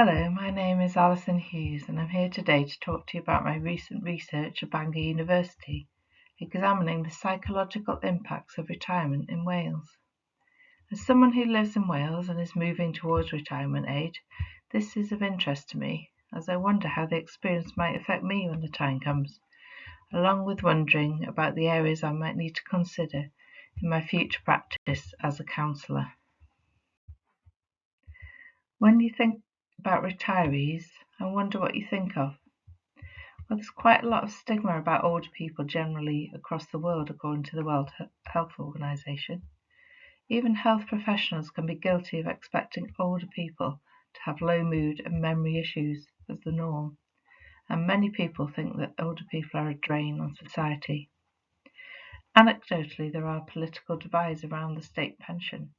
Hello, my name is Alison Hughes and I'm here today to talk to you about my recent research at Bangor University, examining the psychological impacts of retirement in Wales. As someone who lives in Wales and is moving towards retirement age, this is of interest to me, as I wonder how the experience might affect me when the time comes, along with wondering about the areas I might need to consider in my future practice as a counsellor. When you think about retirees, I wonder what you think of. Well, there's quite a lot of stigma about older people generally across the world, according to the World Health Organization. Even health professionals can be guilty of expecting older people to have low mood and memory issues as the norm, and many people think that older people are a drain on society. Anecdotally, there are political divides around the state pension,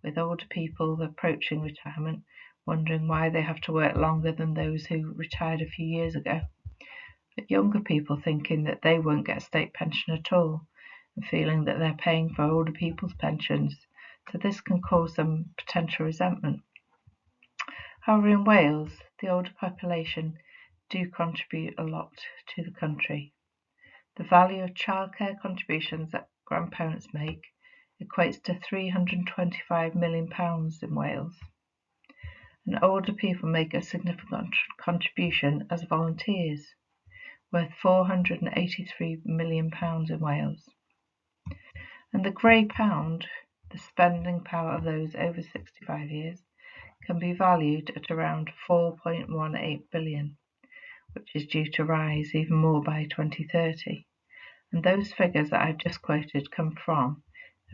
with older people approaching retirement wondering why they have to work longer than those who retired a few years ago, but younger people thinking that they won't get a state pension at all and feeling that they're paying for older people's pensions, so this can cause some potential resentment. However, in Wales, the older population do contribute a lot to the country. The value of childcare contributions that grandparents make equates to £325 million in Wales, and older people make a significant contribution as volunteers, worth £483 million in Wales. And the grey pound, the spending power of those over 65 years, can be valued at around 4.18 billion, which is due to rise even more by 2030. And those figures that I've just quoted come from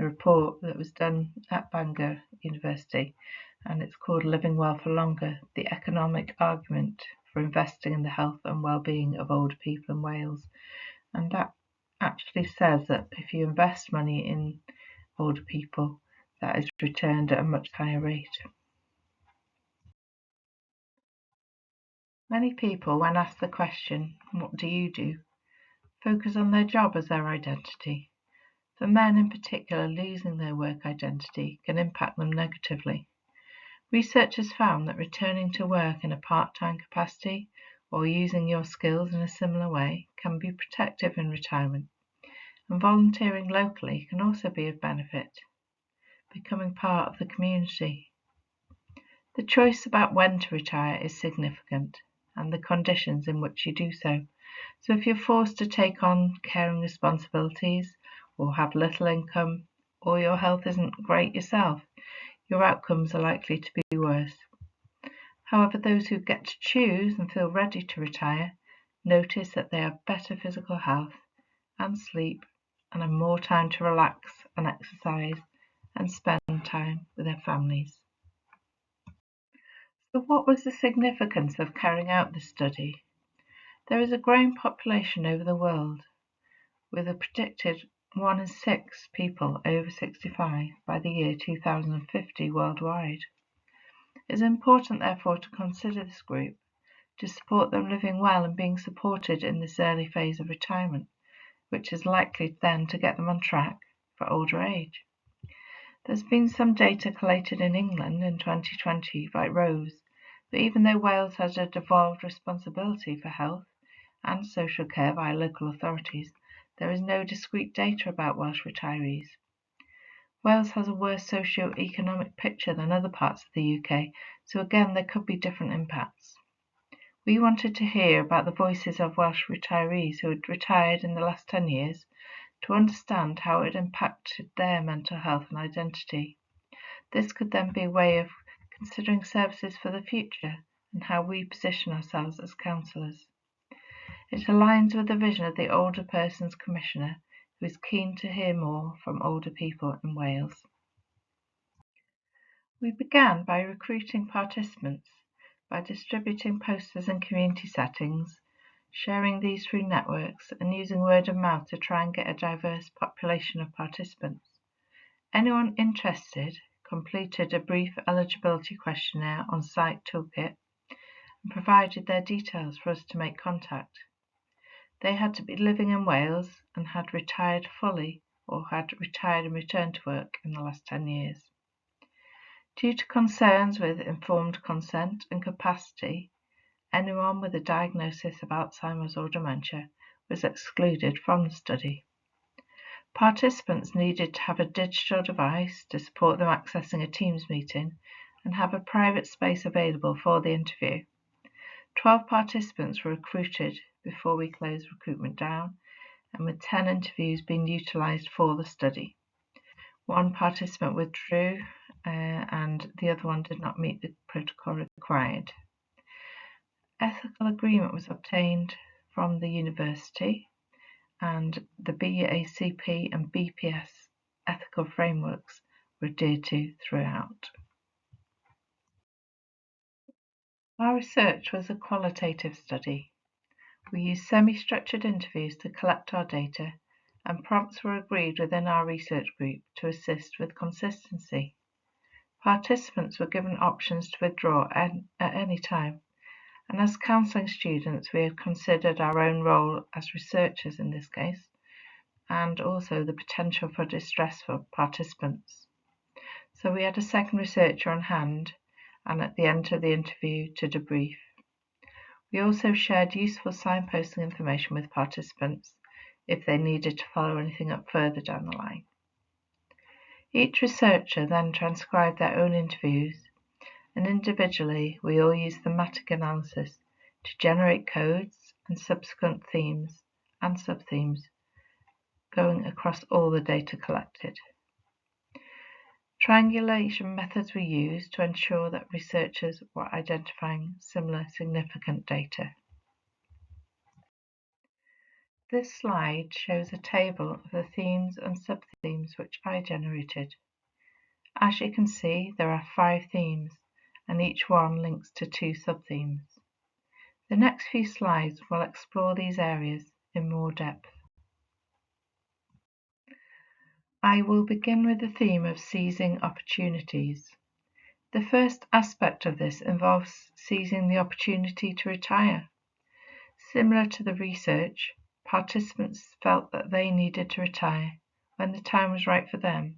a report that was done at Bangor University, and it's called Living Well for Longer, the economic argument for investing in the health and well-being of older people in Wales. And that actually says that if you invest money in older people, that is returned at a much higher rate. Many people, when asked the question, "What do you do?" focus on their job as their identity. For men in particular, losing their work identity can impact them negatively. Research has found that returning to work in a part-time capacity or using your skills in a similar way can be protective in retirement, and volunteering locally can also be of benefit, becoming part of the community. The choice about when to retire is significant, and the conditions in which you do so. So if you're forced to take on caring responsibilities, or have little income, or your health isn't great yourself, your outcomes are likely to be worse. However, those who get to choose and feel ready to retire notice that they have better physical health and sleep and have more time to relax and exercise and spend time with their families. So what was the significance of carrying out this study? There is a growing population over the world, with a predicted 1 in 6 people over 65 by the year 2050 worldwide. It is important, therefore, to consider this group, to support them living well and being supported in this early phase of retirement, which is likely then to get them on track for older age. There's been some data collated in England in 2020 by Rose, but even though Wales has a devolved responsibility for health and social care via local authorities, there is no discrete data about Welsh retirees. Wales has a worse socio-economic picture than other parts of the UK, so again there could be different impacts. We wanted to hear about the voices of Welsh retirees who had retired in the last 10 years to understand how it impacted their mental health and identity. This could then be a way of considering services for the future and how we position ourselves as counsellors. It aligns with the vision of the Older Persons Commissioner, who is keen to hear more from older people in Wales. We began by recruiting participants, by distributing posters in community settings, sharing these through networks, and using word of mouth to try and get a diverse population of participants. Anyone interested completed a brief eligibility questionnaire on Site Toolkit and provided their details for us to make contact. They had to be living in Wales and had retired fully or had retired and returned to work in the last 10 years. Due to concerns with informed consent and capacity, anyone with a diagnosis of Alzheimer's or dementia was excluded from the study. Participants needed to have a digital device to support them accessing a Teams meeting and have a private space available for the interview. 12 participants were recruited before we closed recruitment down, and with 10 interviews being utilised for the study. One participant withdrew and the other one did not meet the protocol required. Ethical agreement was obtained from the university, and the BACP and BPS ethical frameworks were adhered to throughout. Our research was a qualitative study. We used semi-structured interviews to collect our data, and prompts were agreed within our research group to assist with consistency. Participants were given options to withdraw at any time, and as counselling students we had considered our own role as researchers in this case, and also the potential for distress for participants. So we had a second researcher on hand, and at the end of the interview to debrief. We also shared useful signposting information with participants if they needed to follow anything up further down the line. Each researcher then transcribed their own interviews, and individually we all used thematic analysis to generate codes and subsequent themes and subthemes going across all the data collected. Triangulation methods were used to ensure that researchers were identifying similar significant data. This slide shows a table of the themes and subthemes which I generated. As you can see, there are 5 themes, and each one links to 2 subthemes. The next few slides will explore these areas in more depth. I will begin with the theme of seizing opportunities. The first aspect of this involves seizing the opportunity to retire. Similar to the research, participants felt that they needed to retire when the time was right for them,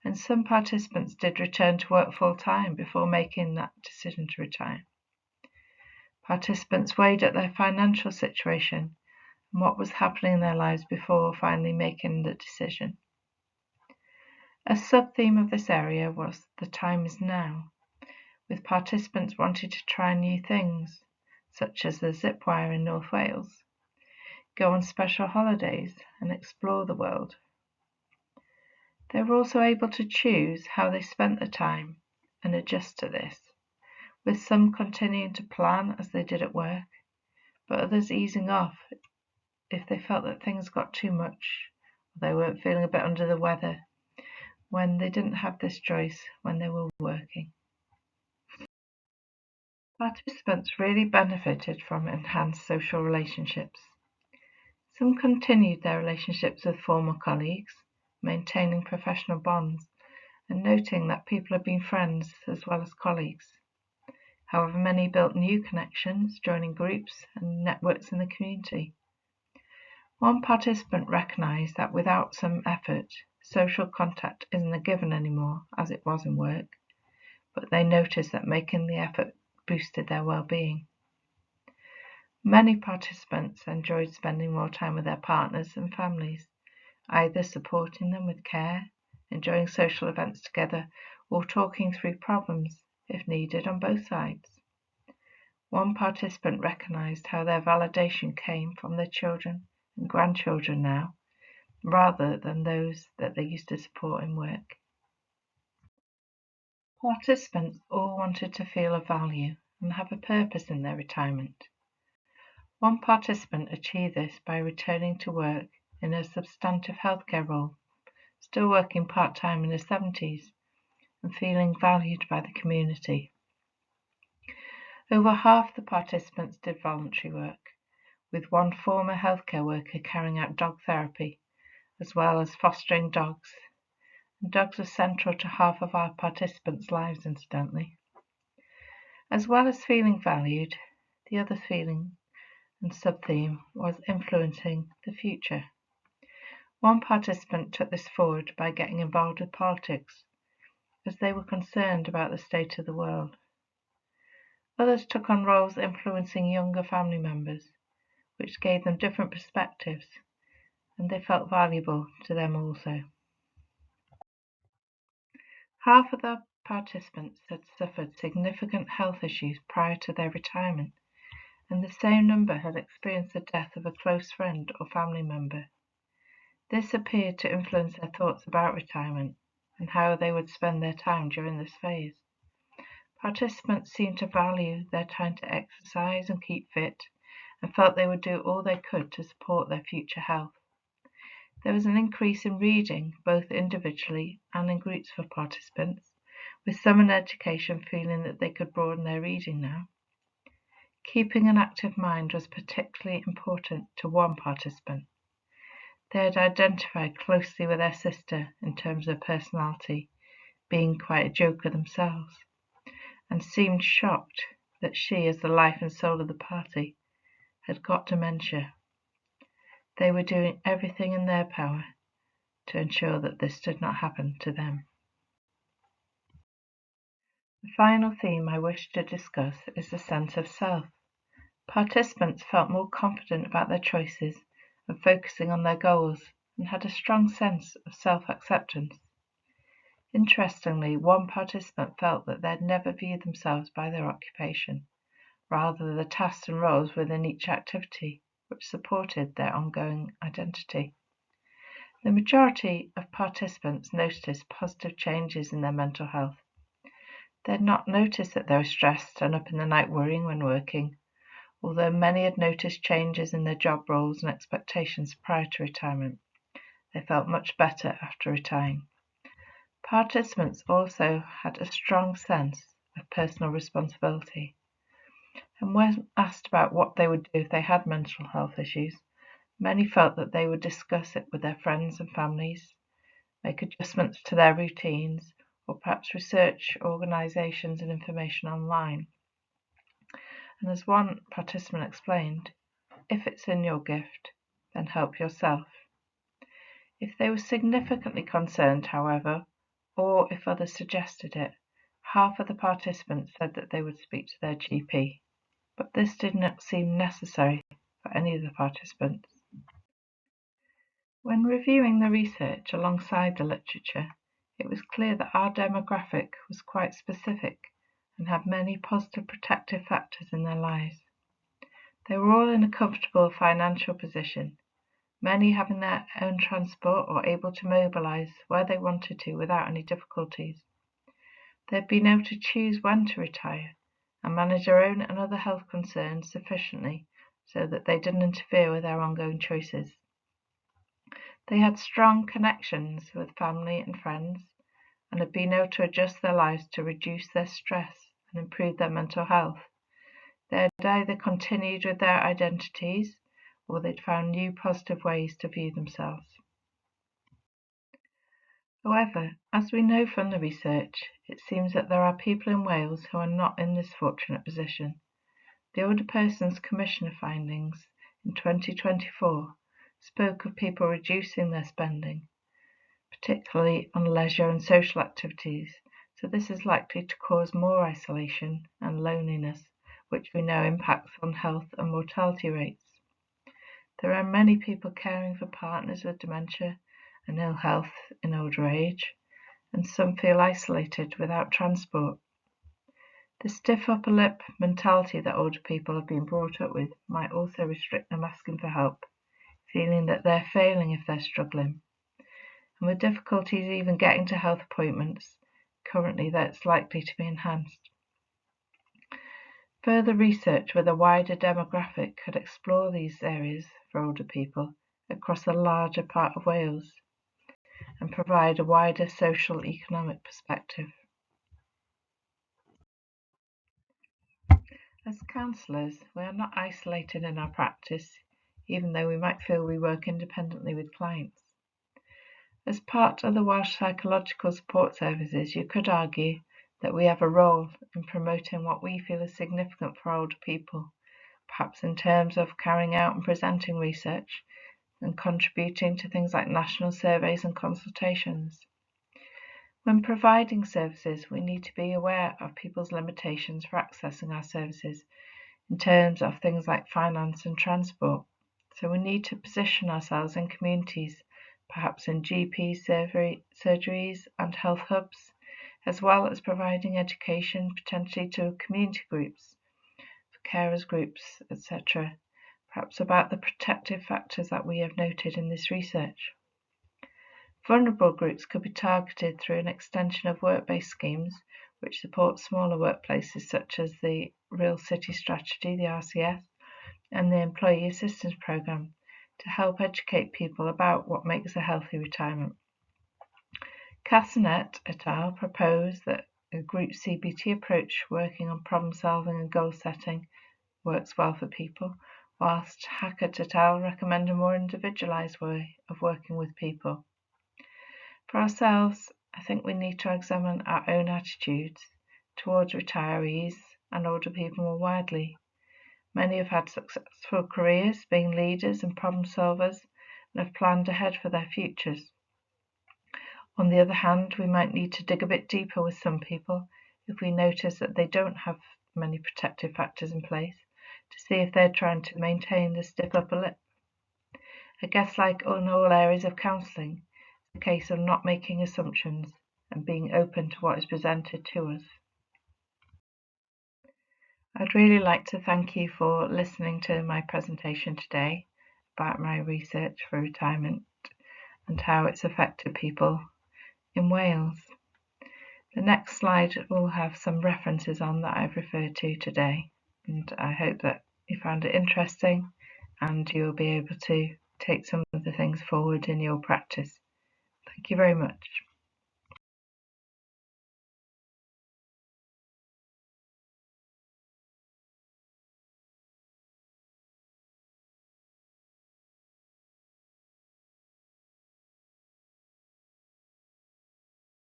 and some participants did return to work full-time before making that decision to retire. Participants weighed at their financial situation and what was happening in their lives before finally making the decision. A sub-theme of this area was "The time is now", with participants wanting to try new things, such as the zip wire in North Wales, go on special holidays and explore the world. They were also able to choose how they spent the time and adjust to this, with some continuing to plan as they did at work, but others easing off if they felt that things got too much, or they weren't feeling a bit under the weather, when they didn't have this choice when they were working. Participants really benefited from enhanced social relationships. Some continued their relationships with former colleagues, maintaining professional bonds and noting that people had been friends as well as colleagues. However, many built new connections, joining groups and networks in the community. One participant recognised that without some effort, social contact isn't a given anymore as it was in work, but they noticed that making the effort boosted their well-being. Many participants enjoyed spending more time with their partners and families, either supporting them with care, enjoying social events together, or talking through problems, if needed, on both sides. One participant recognised how their validation came from their children and grandchildren now, rather than those that they used to support in work. Participants all wanted to feel of value and have a purpose in their retirement. One participant achieved this by returning to work in a substantive healthcare role, still working part-time in his 70s and feeling valued by the community. Over half the participants did voluntary work, with one former healthcare worker carrying out dog therapy, as well as fostering dogs. And dogs are central to half of our participants' lives, incidentally. As well as feeling valued, the other feeling and sub-theme was influencing the future. One participant took this forward by getting involved with politics, as they were concerned about the state of the world. Others took on roles influencing younger family members, which gave them different perspectives, and they felt valuable to them also. Half of the participants had suffered significant health issues prior to their retirement, and the same number had experienced the death of a close friend or family member. This appeared to influence their thoughts about retirement and how they would spend their time during this phase. Participants seemed to value their time to exercise and keep fit, and felt they would do all they could to support their future health. There was an increase in reading, both individually and in groups for participants, with some in education feeling that they could broaden their reading now. Keeping an active mind was particularly important to one participant. They had identified closely with their sister in terms of personality, being quite a joker themselves, and seemed shocked that she, as the life and soul of the party, had got dementia. They were doing everything in their power to ensure that this did not happen to them. The final theme I wish to discuss is the sense of self. Participants felt more confident about their choices and focusing on their goals, and had a strong sense of self-acceptance. Interestingly, one participant felt that they had never viewed themselves by their occupation, rather the tasks and roles within each activity, which supported their ongoing identity. The majority of participants noticed positive changes in their mental health. They had not noticed that they were stressed and up in the night worrying when working, although many had noticed changes in their job roles and expectations prior to retirement. They felt much better after retiring. Participants also had a strong sense of personal responsibility, and when asked about what they would do if they had mental health issues, many felt that they would discuss it with their friends and families, make adjustments to their routines, or perhaps research organisations and information online. And as one participant explained, if it's in your gift, then help yourself. If they were significantly concerned, however, or if others suggested it, half of the participants said that they would speak to their GP, but this did not seem necessary for any of the participants. When reviewing the research alongside the literature, it was clear that our demographic was quite specific and had many positive protective factors in their lives. They were all in a comfortable financial position, many having their own transport or able to mobilise where they wanted to without any difficulties. They had been able to choose when to retire and manage their own and other health concerns sufficiently so that they didn't interfere with their ongoing choices. They had strong connections with family and friends and had been able to adjust their lives to reduce their stress and improve their mental health. They had either continued with their identities or they'd found new positive ways to view themselves. However, as we know from the research, it seems that there are people in Wales who are not in this fortunate position. The Older Persons Commissioner findings in 2024 spoke of people reducing their spending, particularly on leisure and social activities, so this is likely to cause more isolation and loneliness, which we know impacts on health and mortality rates. There are many people caring for partners with dementia and ill health in older age, and some feel isolated without transport. The stiff upper lip mentality that older people have been brought up with might also restrict them asking for help, feeling that they're failing if they're struggling. And with difficulties even getting to health appointments, currently that's likely to be enhanced. Further research with a wider demographic could explore these areas for older people across a larger part of Wales and provide a wider social economic perspective. As counsellors, we are not isolated in our practice, even though we might feel we work independently with clients. As part of the Welsh Psychological Support Services, you could argue that we have a role in promoting what we feel is significant for older people, perhaps in terms of carrying out and presenting research and contributing to things like national surveys and consultations. When providing services, we need to be aware of people's limitations for accessing our services in terms of things like finance and transport. So we need to position ourselves in communities, perhaps in GP surgeries and health hubs, as well as providing education potentially to community groups, carers groups, etc., perhaps about the protective factors that we have noted in this research. Vulnerable groups could be targeted through an extension of work-based schemes which support smaller workplaces such as the Real City Strategy, the RCS, and the Employee Assistance Programme to help educate people about what makes a healthy retirement. Castanet et al. Propose that a group CBT approach working on problem solving and goal setting works well for people, whilst Hackett et al. Recommend a more individualised way of working with people. For ourselves, I think we need to examine our own attitudes towards retirees and older people more widely. Many have had successful careers being leaders and problem solvers and have planned ahead for their futures. On the other hand, we might need to dig a bit deeper with some people if we notice that they don't have many protective factors in place to see if they're trying to maintain the stiff upper lip. I guess like in all areas of counselling, a case of not making assumptions and being open to what is presented to us. I'd really like to thank you for listening to my presentation today about my research for retirement and how it's affected people in Wales. The next slide will have some references on that I've referred to today, and I hope that you found it interesting and you'll be able to take some of the things forward in your practice. Thank you very much.